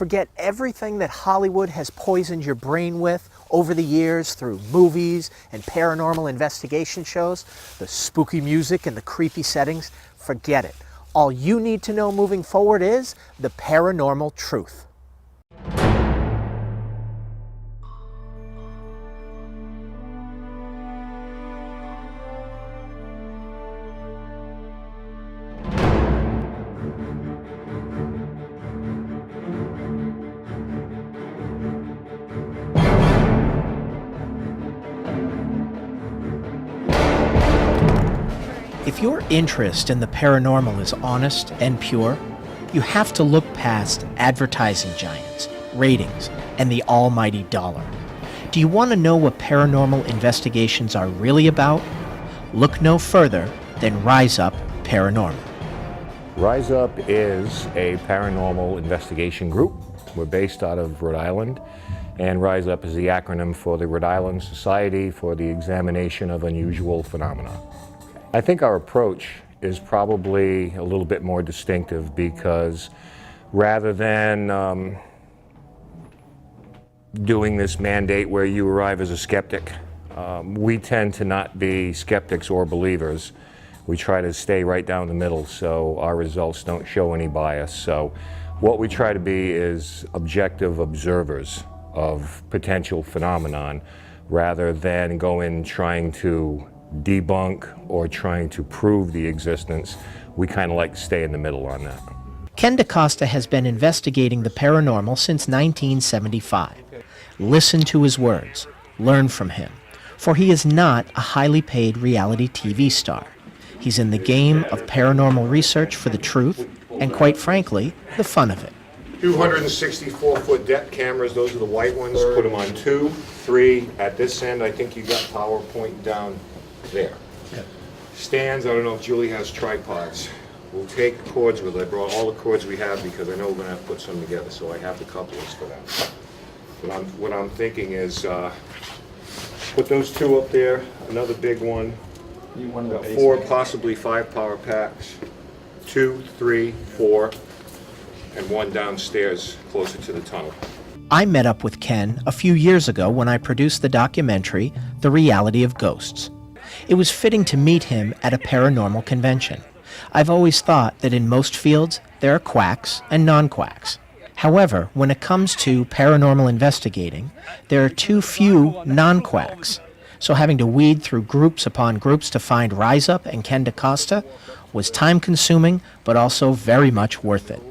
forget everything that Hollywood has poisoned your brain with over the years through movies and paranormal investigation shows, the spooky music and the creepy settings. Forget it. All you need to know moving forward is the paranormal truth. If your interest in the paranormal is honest and pure, you have to look past advertising giants, ratings, and the almighty dollar. Do you want to know what paranormal investigations are really about? Look no further than RISEUP Paranormal. RISEUP is a paranormal investigation group. We're based out of Rhode Island, and RISEUP is the acronym for the Rhode Island Society for the Examination of Unusual Phenomena. I think our approach is probably a little bit more distinctive because rather than doing this mandate where you arrive as a skeptic, we tend to not be skeptics or believers. We try to stay right down the middle so our results don't show any bias. So what we try to be is objective observers of potential phenomenon rather than go in trying to debunk or trying to prove the existence. We kind of like to stay in the middle on that. Ken DaCosta has been investigating the paranormal since 1975. Listen to his words, learn from him, for he is not a highly paid reality TV star. He's in the game of paranormal research for the truth and, quite frankly, the fun of it. 264-foot depth cameras, those are the white ones. Put them on 2, 3. At this end, I think you got power point down there. Yep. Stands, I don't know if Julie has tripods. We'll take cords with it. I brought all the cords we have because I know we're going to have to put some together, so I have the couplers for that. What I'm thinking is put those 2 up there, another big one, 4, possibly 5 power packs, 2, 3, 4, and 1 downstairs closer to the tunnel. I met up with Ken a few years ago when I produced the documentary, The Reality of Ghosts. It was fitting to meet him at a paranormal convention. I've always thought that in most fields, there are quacks and non-quacks. However, when it comes to paranormal investigating, there are too few non-quacks. So having to weed through groups upon groups to find RISEUP and Ken DaCosta was time-consuming, but also very much worth it.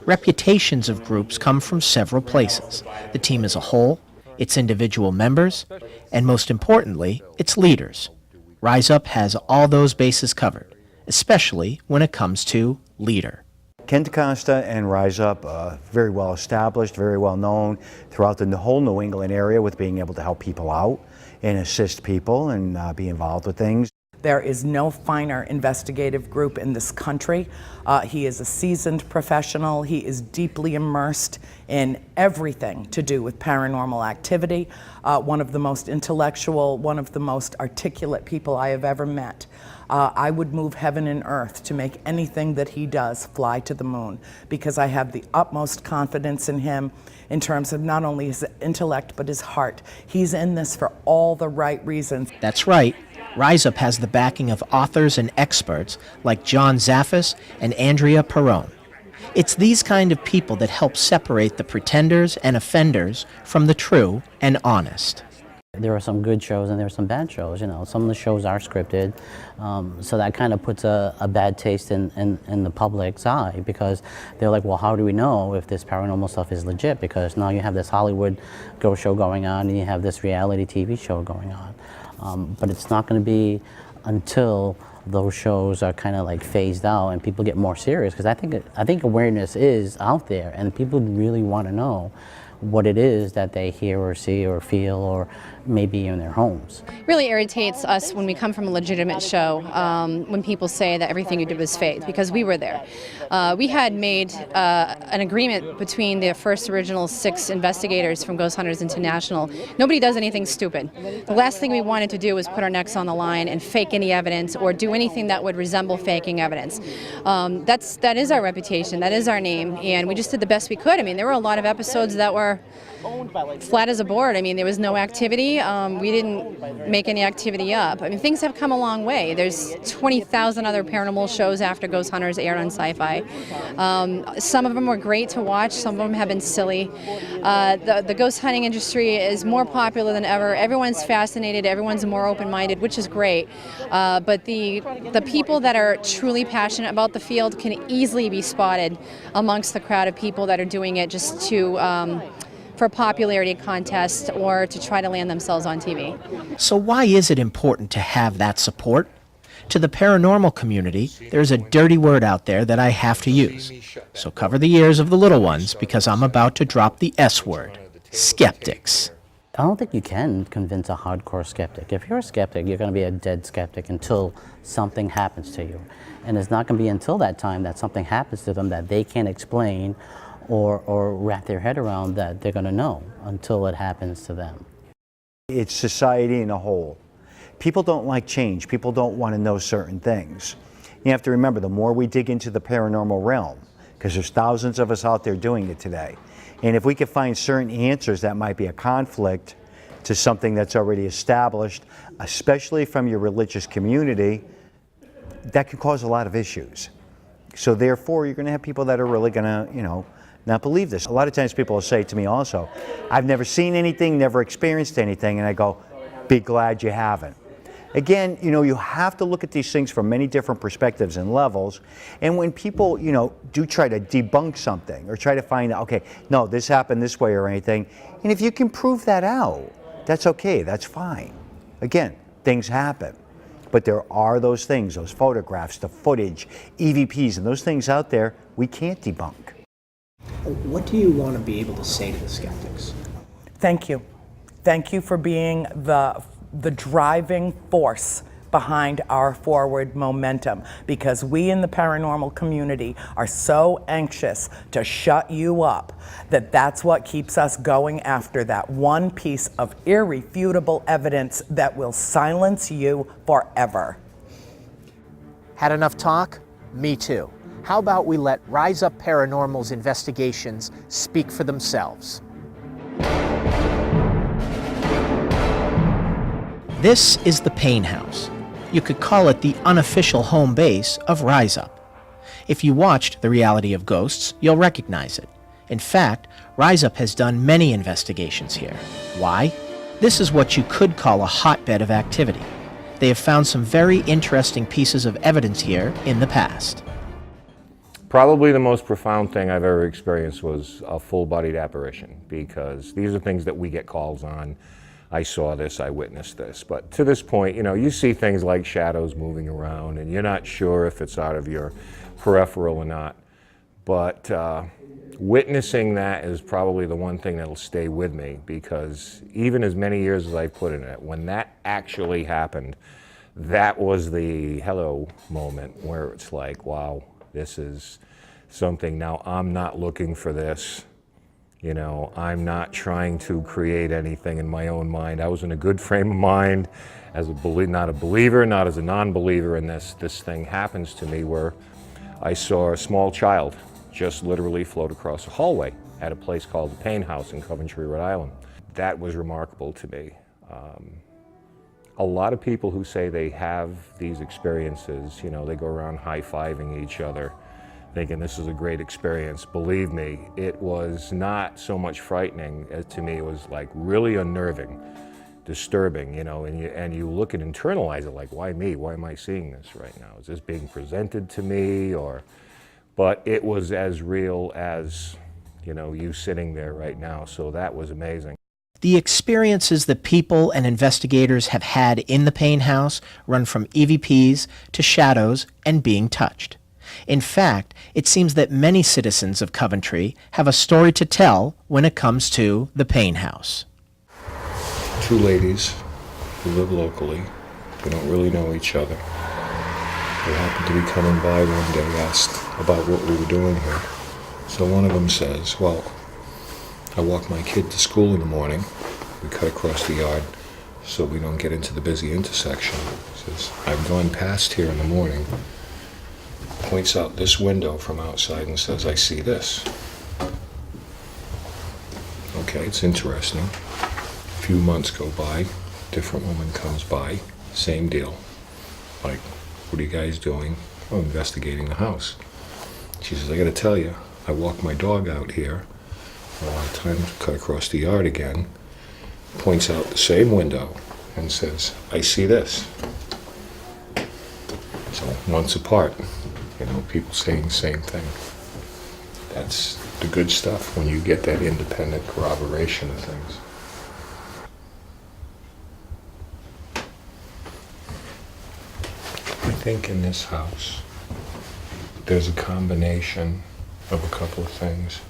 Reputations of groups come from several places: the team as a whole, its individual members, and most importantly, its leaders. RISEUP has all those bases covered, especially when it comes to leader. Ken DaCosta and RISEUP, very well established, very well known throughout the whole New England area with being able to help people out and assist people and be involved with things. There is no finer investigative group in this country. He is a seasoned professional. He is deeply immersed in everything to do with paranormal activity. One of the most intellectual, one of the most articulate people I have ever met. I would move heaven and earth to make anything that he does fly to the moon, because I have the utmost confidence in him in terms of not only his intellect but his heart. He's in this for all the right reasons. That's right. RISEUP has the backing of authors and experts like John Zaffis and Andrea Perron. It's these kind of people that help separate the pretenders and offenders from the true and honest. There are some good shows and there are some bad shows. You know, some of the shows are scripted, so that kind of puts a bad taste in the public's eye, because they're like, well, how do we know if this paranormal stuff is legit? Because now you have this Hollywood ghost show going on and you have this reality TV show going on. But it's not going to be until those shows are kind of like phased out and people get more serious, because I think awareness is out there and people really want to know what it is that they hear or see or feel, or maybe in their homes. Really irritates us when we come from a legitimate show, when people say that everything you did was fake, because we were there. We had made an agreement between the first original 6 investigators from Ghost Hunters International. Nobody does anything stupid. The last thing we wanted to do was put our necks on the line and fake any evidence or do anything that would resemble faking evidence. That is our reputation, that is our name, and we just did the best we could. I mean, there were a lot of episodes that were flat as a board. I mean, there was no activity. We didn't make any activity up. I mean, things have come a long way. There's 20,000 other paranormal shows after Ghost Hunters aired on Sci-Fi. Some of them were great to watch. Some of them have been silly. The ghost hunting industry is more popular than ever. Everyone's fascinated. Everyone's more open-minded, which is great. But the people that are truly passionate about the field can easily be spotted amongst the crowd of people that are doing it just for a popularity contest or to try to land themselves on TV. So why is it important to have that support? To the paranormal community, there's a dirty word out there that I have to use. So cover the ears of the little ones, because I'm about to drop the S word: skeptics. I don't think you can convince a hardcore skeptic. If you're a skeptic, you're going to be a dead skeptic until something happens to you. And it's not going to be until that time that something happens to them that they can't explain or wrap their head around that they're going to know until it happens to them. It's society in a whole. People don't like change. People don't want to know certain things. You have to remember, the more we dig into the paranormal realm, because there's thousands of us out there doing it today, and if we could find certain answers that might be a conflict to something that's already established, especially from your religious community, that can cause a lot of issues. So therefore, you're going to have people that are really going to, not believe this. A lot of times people will say to me also, I've never seen anything, never experienced anything, and I go, be glad you haven't. Again, you have to look at these things from many different perspectives and levels, and when people, do try to debunk something or try to find out, okay, no, this happened this way or anything, and if you can prove that out, that's okay, that's fine. Again, things happen. But there are those things, those photographs, the footage, EVPs, and those things out there we can't debunk. What do you want to be able to say to the skeptics? Thank you. Thank you for being the driving force behind our forward momentum, because we in the paranormal community are so anxious to shut you up that's what keeps us going after that one piece of irrefutable evidence that will silence you forever. Had enough talk? Me too. How about we let RISEUP Paranormal's investigations speak for themselves? This is the Paine House. You could call it the unofficial home base of RISEUP. If you watched The Reality of Ghosts, you'll recognize it. In fact, RISEUP has done many investigations here. Why? This is what you could call a hotbed of activity. They have found some very interesting pieces of evidence here in the past. Probably the most profound thing I've ever experienced was a full-bodied apparition, because these are things that we get calls on. I saw this, I witnessed this. But to this point, you see things like shadows moving around, and you're not sure if it's out of your peripheral or not. But witnessing that is probably the one thing that'll stay with me, because even as many years as I've put in it, when that actually happened, that was the hello moment where it's like, wow, this is something. Now, I'm not looking for this. I'm not trying to create anything in my own mind. I was in a good frame of mind as not a believer, not as a non-believer, and this thing happens to me where I saw a small child just literally float across a hallway at a place called the Paine House in Coventry, Rhode Island. That was remarkable to me. A lot of people who say they have these experiences, they go around high-fiving each other, thinking this is a great experience. Believe me, it was not so much frightening. To me, it was like really unnerving, disturbing, and you look and internalize it, like, why me? Why am I seeing this right now? Is this being presented to me? But it was as real as, you sitting there right now, so that was amazing. The experiences that people and investigators have had in the Paine House run from EVPs to shadows and being touched. In fact, it seems that many citizens of Coventry have a story to tell when it comes to the Paine House. Two ladies who live locally, who don't really know each other. They happened to be coming by one day, asked about what we were doing here. So one of them says, well, I walk my kid to school in the morning. We cut across the yard so we don't get into the busy intersection. He says, I've gone past here in the morning, points out this window from outside and says, I see this. Okay, it's interesting. A few months go by, different woman comes by, same deal. Like, what are you guys doing? Oh, investigating the house. She says, I gotta tell you, I walk my dog out here a lot of times, cut across the yard again, points out the same window and says, I see this. So months apart, people saying the same thing. That's the good stuff when you get that independent corroboration of things. I think in this house, there's a combination of a couple of things.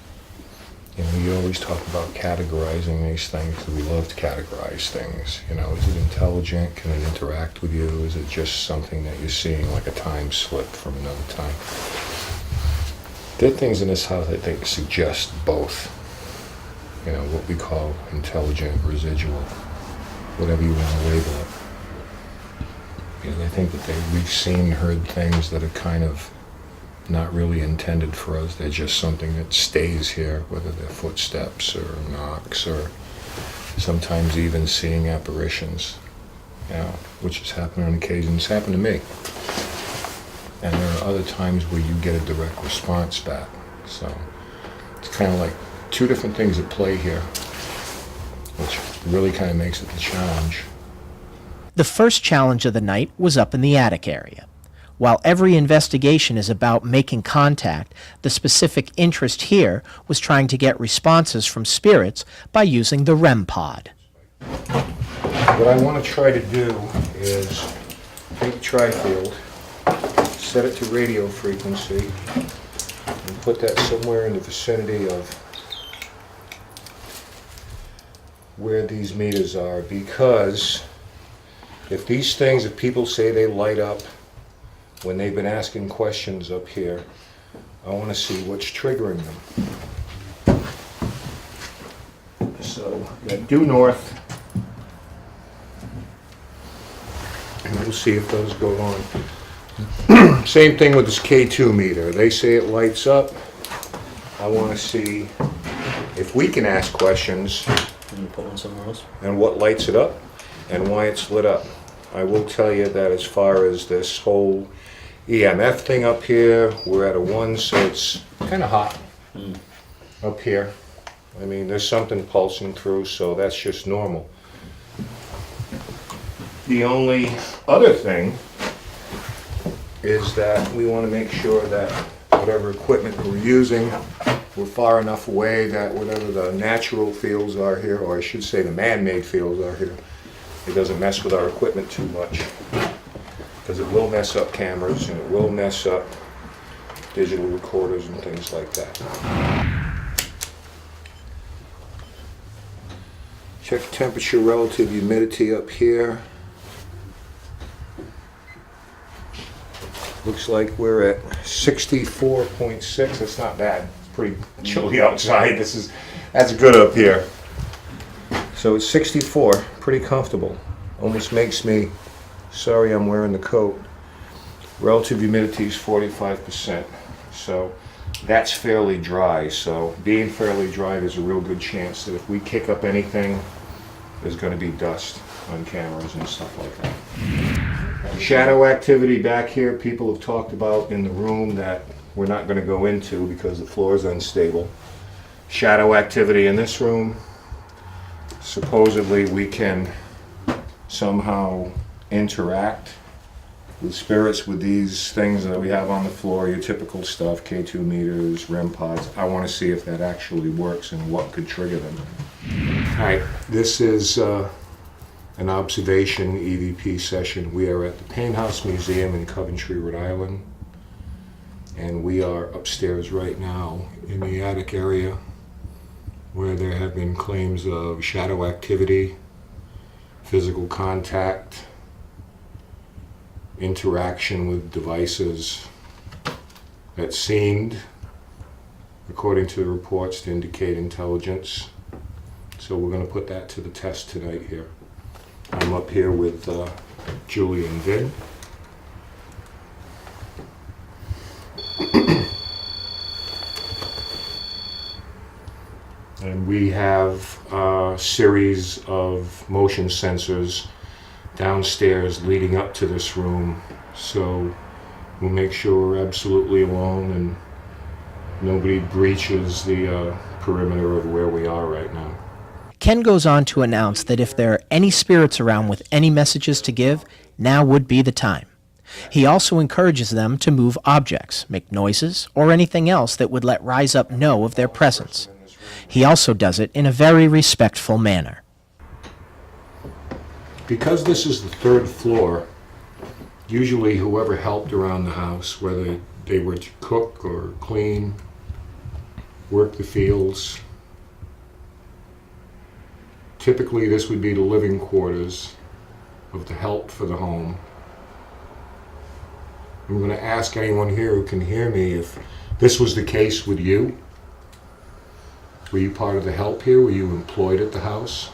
You always talk about categorizing these things, because we love to categorize things. Is it intelligent? Can it interact with you? Is it just something that you're seeing like a time slip from another time? There are things in this house I think suggest both. What we call intelligent, residual, whatever you want to label it. Because I think that we've seen, heard things that are kind of not really intended for us. They're just something that stays here, whether they're footsteps or knocks or sometimes even seeing apparitions, which has happened on occasion. It's happened to me. And there are other times where you get a direct response back. So it's kind of like two different things at play here, which really kind of makes it the challenge. The first challenge of the night was up in the attic area. While every investigation is about making contact, the specific interest here was trying to get responses from spirits by using the REM pod. What I want to try to do is take the tri-field, set it to radio frequency, and put that somewhere in the vicinity of where these meters are, because if people say they light up when they've been asking questions up here, I want to see what's triggering them. So, due north, and we'll see if those go on. Same thing with this K2 meter. They say it lights up. I want to see if we can ask questions. Can you put one somewhere else? And what lights it up and why it's lit up. I will tell you that as far as this whole EMF thing up here, we're at a 1, so it's kind of hot up here. I mean, there's something pulsing through, so that's just normal. The only other thing is that we want to make sure that whatever equipment we're using, we're far enough away that whatever the natural fields are here, or I should say the man-made fields are here, it doesn't mess with our equipment too much. Because it will mess up cameras and it will mess up digital recorders and things like that. Check temperature, relative humidity up here. Looks like we're at 64.6. That's not bad. It's pretty chilly outside. That's good up here. So it's 64, pretty comfortable. Almost makes me sorry I'm wearing the coat. Relative humidity is 45%, so that's fairly dry. So being fairly dry, there's a real good chance that if we kick up anything, there's going to be dust on cameras and stuff like that. Shadow activity back here, people have talked about in the room that we're not going to go into because the floor is unstable. Shadow activity in this room, supposedly we can somehow interact with spirits with these things that we have on the floor, your typical stuff, K2 meters, REM pods. I want to see if that actually works and what could trigger them. Alright, this is an observation EVP session. We are at the Paine House Museum in Coventry, Rhode Island. And we are upstairs right now in the attic area where there have been claims of shadow activity, physical contact, interaction with devices that seemed, according to the reports, to indicate intelligence. So we're going to put that to the test tonight here. I'm up here with Julie and Vin. And we have a series of motion sensors downstairs leading up to this room. So we'll make sure we're absolutely alone and nobody breaches the perimeter of where we are right now. Ken goes on to announce that if there are any spirits around with any messages to give, now would be the time. He also encourages them to move objects, make noises, or anything else that would let RISEUP know of their presence. He also does it in a very respectful manner. Because this is the third floor, usually whoever helped around the house, whether they were to cook or clean, work the fields, typically this would be the living quarters of the help for the home. I'm going to ask anyone here who can hear me if this was the case with you. Were you part of the help here? Were you employed at the house?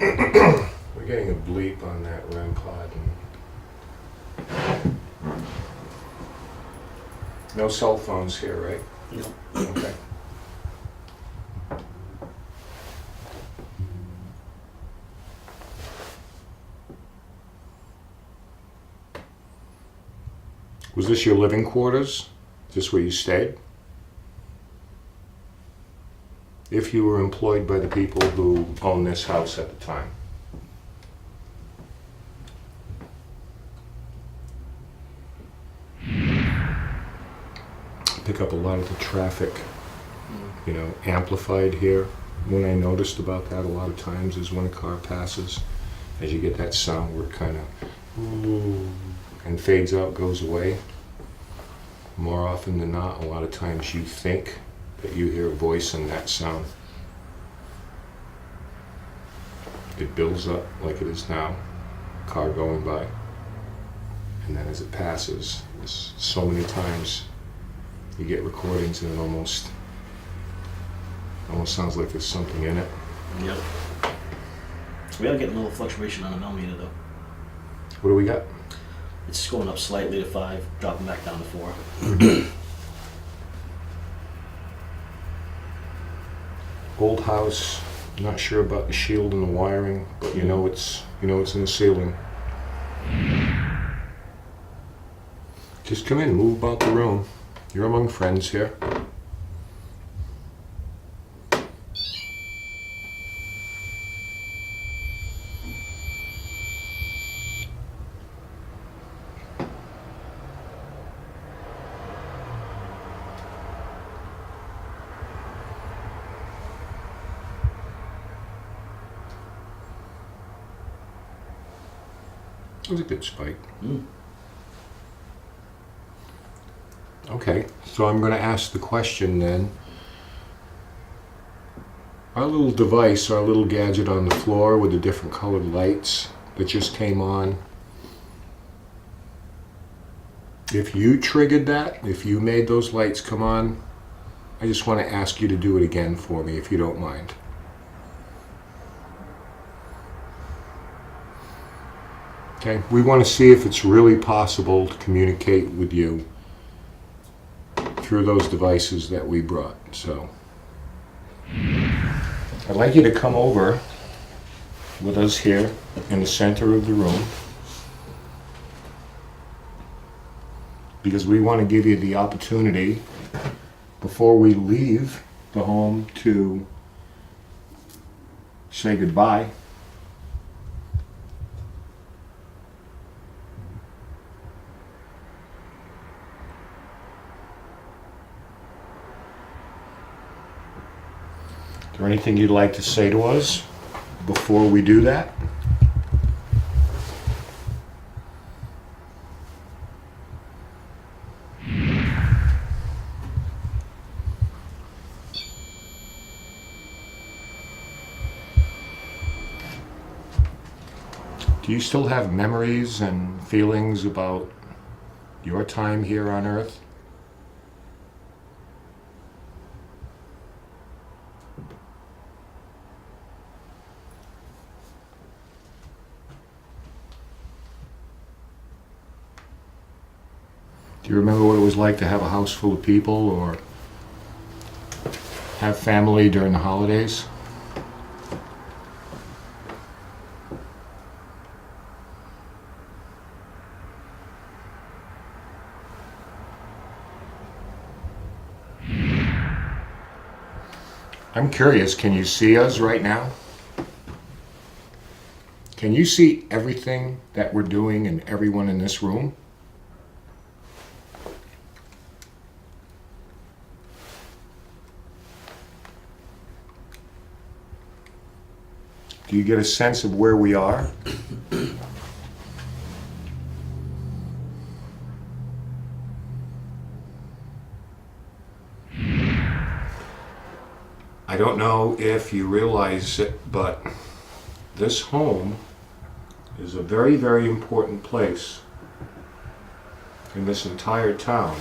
We're getting a bleep on that REM pod. No cell phones here, right? No. Okay. Was this your living quarters? Is this where you stayed? If you were employed by the people who own this house at the time. Pick up a lot of the traffic, amplified here. What I noticed about that a lot of times is when a car passes, as you get that sound where it kind of and fades out, goes away. More often than not, a lot of times you think that you hear a voice in that sound. It builds up like it is now, car going by. And then as it passes, so many times you get recordings and it almost sounds like there's something in it. Yep. We are getting a little fluctuation on the millimeter though. What do we got? It's going up slightly to 5, dropping back down to 4. Old house, not sure about the shield and the wiring, but you know it's in the ceiling. Just come in, move about the room. You're among friends here. It was a good spike. Okay, so I'm going to ask the question then. Our little device, our little gadget on the floor with the different colored lights that just came on, if you triggered that, if you made those lights come on, I just want to ask you to do it again for me if you don't mind. Okay, we want to see if it's really possible to communicate with you through those devices that we brought. So I'd like you to come over with us here in the center of the room, because we want to give you the opportunity before we leave the home to say goodbye. there anything you'd like to say to us before we do that? Do you still have memories and feelings about your time here on Earth? Do you remember what it was like to have a house full of people or have family during the holidays? I'm curious, can you see us right now? Can you see everything that we're doing and everyone in this room? Do you get a sense of where we are? I don't know if you realize it, but this home is a very, very important place in this entire town.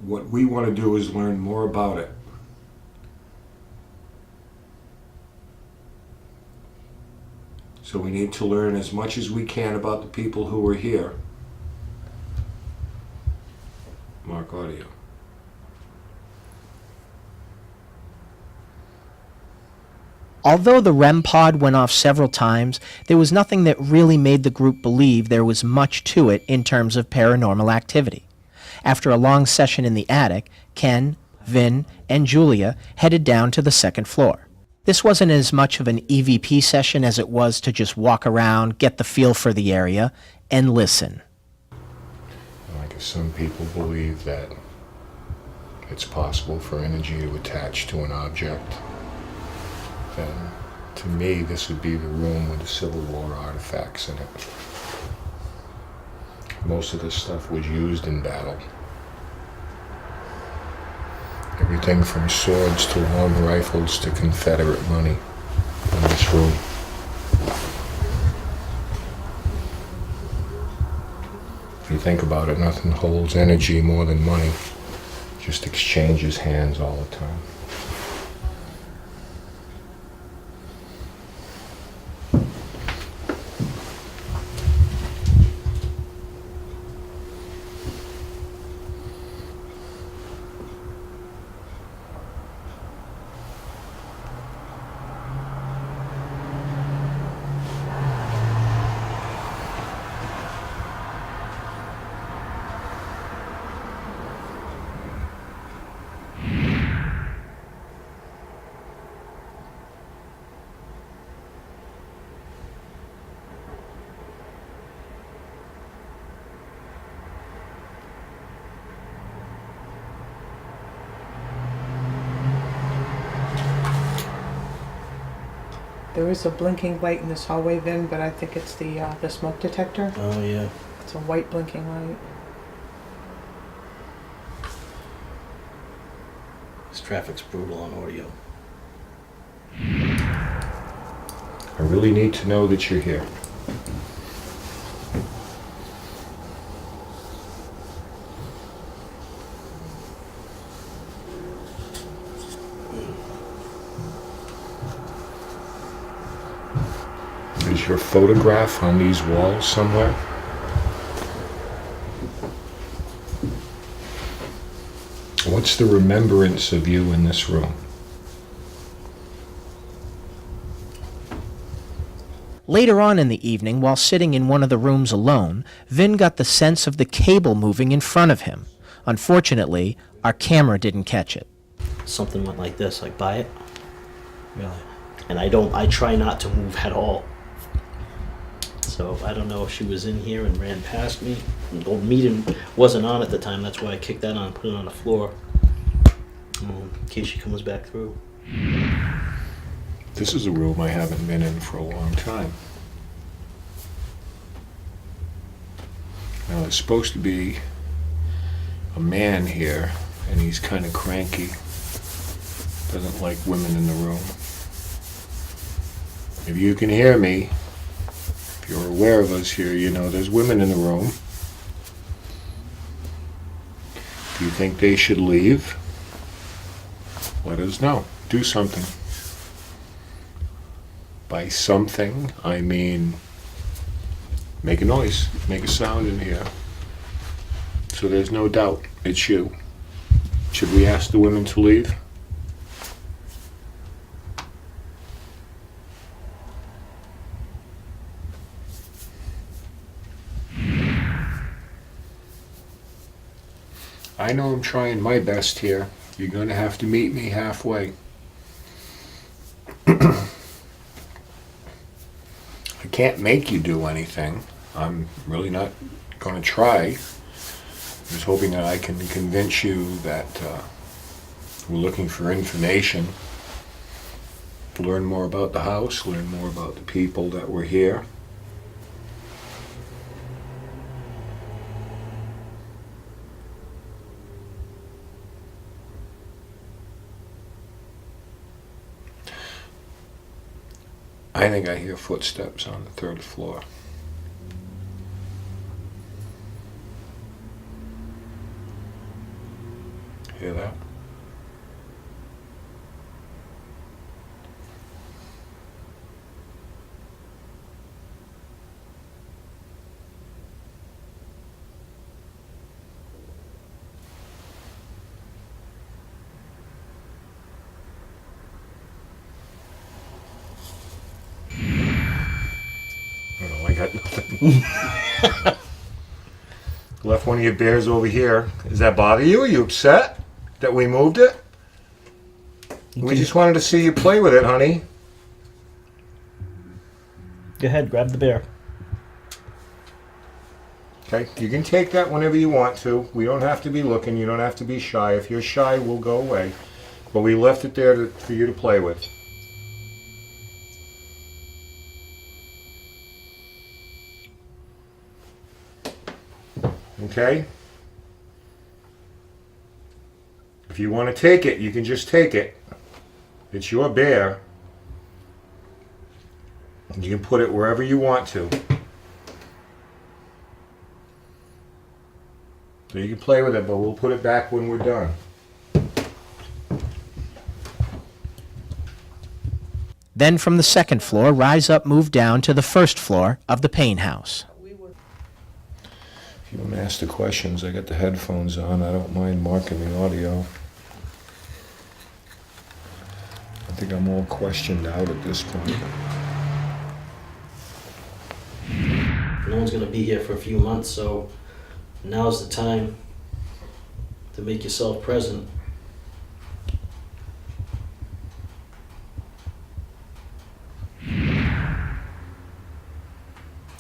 What we want to do is learn more about it. So we need to learn as much as we can about the people who are here. Mark audio. Although the REM pod went off several times, there was nothing that really made the group believe there was much to it in terms of paranormal activity. After a long session in the attic, Ken, Vin, and Julia headed down to the second floor. This wasn't as much of an EVP session as it was to just walk around, get the feel for the area, and listen. I guess some people believe that it's possible for energy to attach to an object. And to me, this would be the room with the Civil War artifacts in it. Most of this stuff was used in battle. Everything from swords to long rifles to Confederate money in this room. If you think about it, nothing holds energy more than money. It just exchanges hands all the time. There is a blinking light in this hallway, Vin, but I think it's the smoke detector. Oh, yeah. It's a white blinking light. This traffic's brutal on audio. I really need to know that you're here. Is your photograph on these walls somewhere? What's the remembrance of you in this room? Later on in the evening, while sitting in one of the rooms alone, Vin got the sense of the cable moving in front of him. Unfortunately, our camera didn't catch it. Something went like this, like by it. Really? And I try not to move at all. So I don't know if she was in here and ran past me. The meeting wasn't on at the time, that's why I kicked that on, put it on the floor. In case she comes back through. This is a room I haven't been in for a long time. Now, there's supposed to be a man here, and he's kind of cranky. Doesn't like women in the room. If you can hear me, if you're aware of us here, you know there's women in the room. If you think they should leave, let us know. Do something. By something, I mean make a noise, make a sound in here. So there's no doubt it's you. Should we ask the women to leave? I know I'm trying my best here. You're going to have to meet me halfway. I can't make you do anything. I'm really not going to try. I'm just hoping that I can convince you that we're looking for information. Learn more about the house, learn more about the people that were here. I think I hear footsteps on the 3rd floor. Hear that? I got nothing. Left one of your bears over here. Does that bother you? Are you upset that we moved it? We just wanted to see you play with it, honey. Go ahead, grab the bear. Okay, you can take that whenever you want to. We don't have to be looking. You don't have to be shy. If you're shy, we'll go away. But we left it there for you to play with. Okay? If you want to take it, you can just take it. It's your bear. And you can put it wherever you want to. So you can play with it, but we'll put it back when we're done. Then from the 2nd floor, RISEUP moved down to the 1st floor of the Paine House. If you want to ask the questions, I got the headphones on. I don't mind marking the audio. I think I'm all questioned out at this point. No one's going to be here for a few months, so now's the time to make yourself present.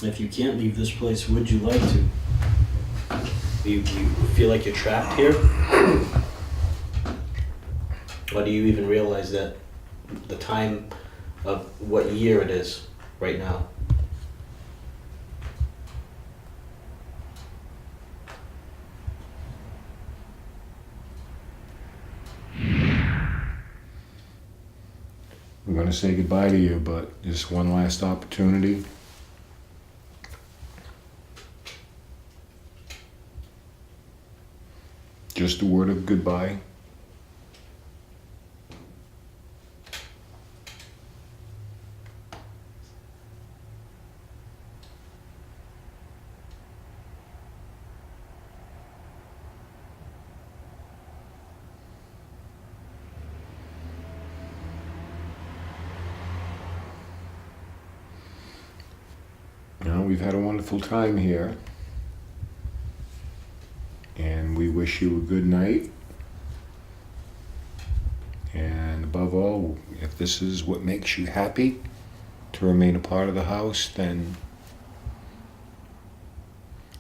If you can't leave this place, would you like to? Do you feel like you're trapped here? Or do you even realize that the time of what year it is right now? I'm going to say goodbye to you, but just one last opportunity. Just a word of goodbye. Now, we've had a wonderful time here. And we wish you a good night. And above all, if this is what makes you happy to remain a part of the house, then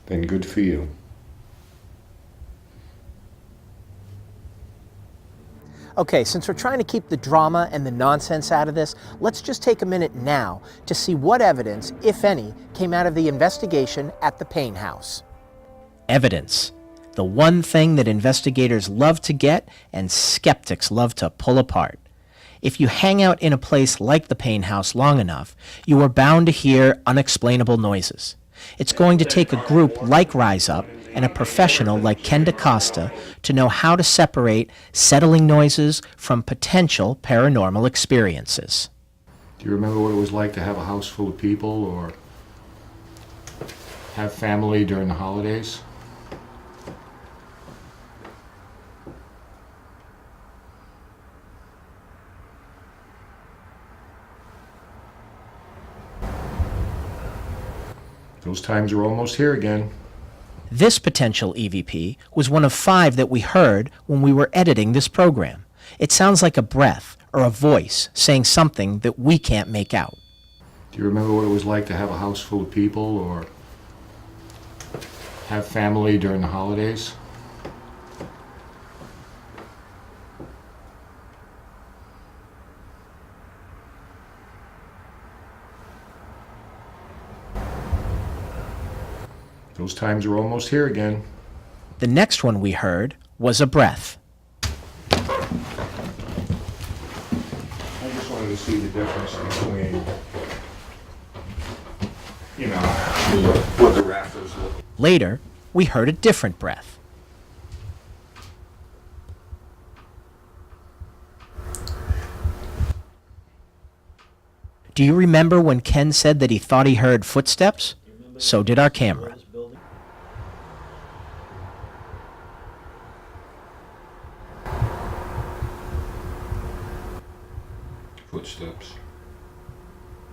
Then good for you. Okay, since we're trying to keep the drama and the nonsense out of this, let's just take a minute now to see what evidence, if any, came out of the investigation at the Paine House. Evidence. The one thing that investigators love to get and skeptics love to pull apart. If you hang out in a place like the Paine House long enough, you are bound to hear unexplainable noises. It's going to take a group like RISEUP and a professional like Ken DaCosta to know how to separate settling noises from potential paranormal experiences. Do you remember what it was like to have a house full of people or have family during the holidays? Those times are almost here again. This potential EVP was one of 5 that we heard when we were editing this program. It sounds like a breath or a voice saying something that we can't make out. Do you remember what it was like to have a house full of people or have family during the holidays? Those times are almost here again. The next one we heard was a breath. I just wanted to see the difference between, what the rafters look. Later, we heard a different breath. Do you remember when Ken said that he thought he heard footsteps? So did our camera. Footsteps.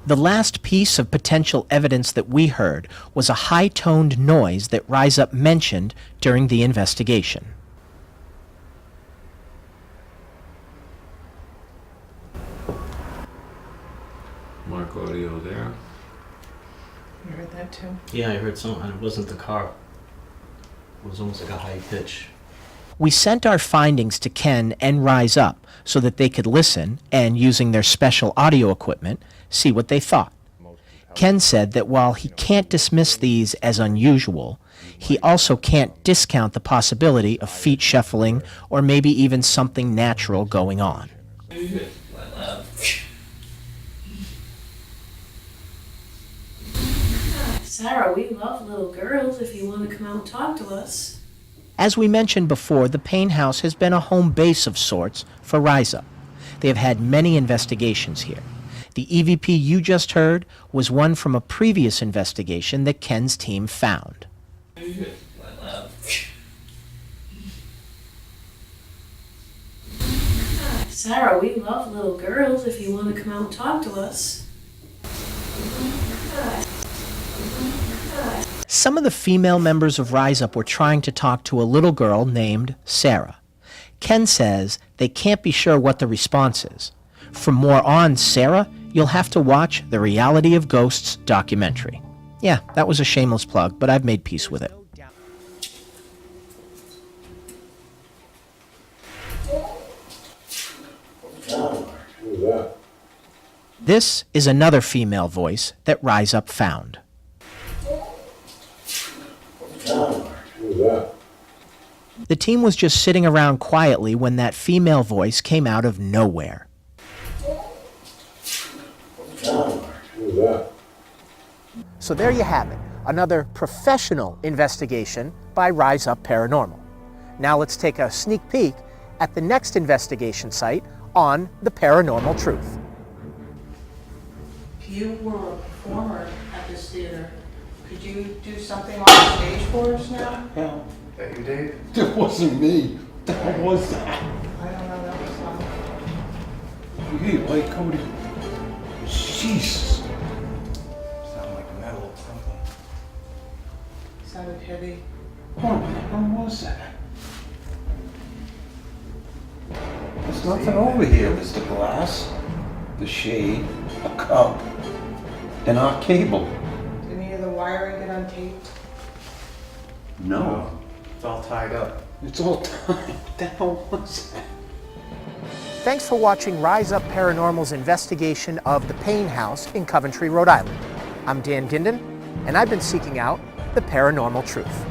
The last piece of potential evidence that we heard was a high-toned noise that RISEUP mentioned during the investigation. Mark audio there. You heard that too? Yeah, I heard something. It wasn't the car. It was almost like a high pitch. We sent our findings to Ken and RISEUP so that they could listen and, using their special audio equipment, see what they thought. Ken said that while he can't dismiss these as unusual, he also can't discount the possibility of feet shuffling or maybe even something natural going on. Sarah, we love little girls if you want to come out and talk to us. As we mentioned before, the Paine House has been a home base of sorts for RISEUP. They have had many investigations here. The EVP you just heard was one from a previous investigation that Ken's team found. Sarah, we love little girls if you want to come out and talk to us. Some of the female members of RISEUP were trying to talk to a little girl named Sarah. Ken says they can't be sure what the response is. For more on Sarah, you'll have to watch the Reality of Ghosts documentary. Yeah, that was a shameless plug, but I've made peace with it. This is another female voice that RISEUP found. The team was just sitting around quietly when that female voice came out of nowhere. So there you have it, another professional investigation by RISEUP Paranormal. Now let's take a sneak peek at the next investigation site on the Paranormal Truth. You were a performer at this theater. Could you do something on the stage for us now? Yeah, That you, Dave? that wasn't me. That was that. I don't know, that was Hey, like Cody. Jesus. Sound like metal or something. sounded heavy. When was that? There's nothing over here. There's the glass, the shade, a cup, and our cable. Did any of the wiring get untaped? No. It's all tied up. It's all time. What the hell was that? Thanks for watching Rise Up Paranormal's investigation of the Paine House in Coventry, Rhode Island. I'm Dan Ginden, and I've been seeking out the paranormal truth.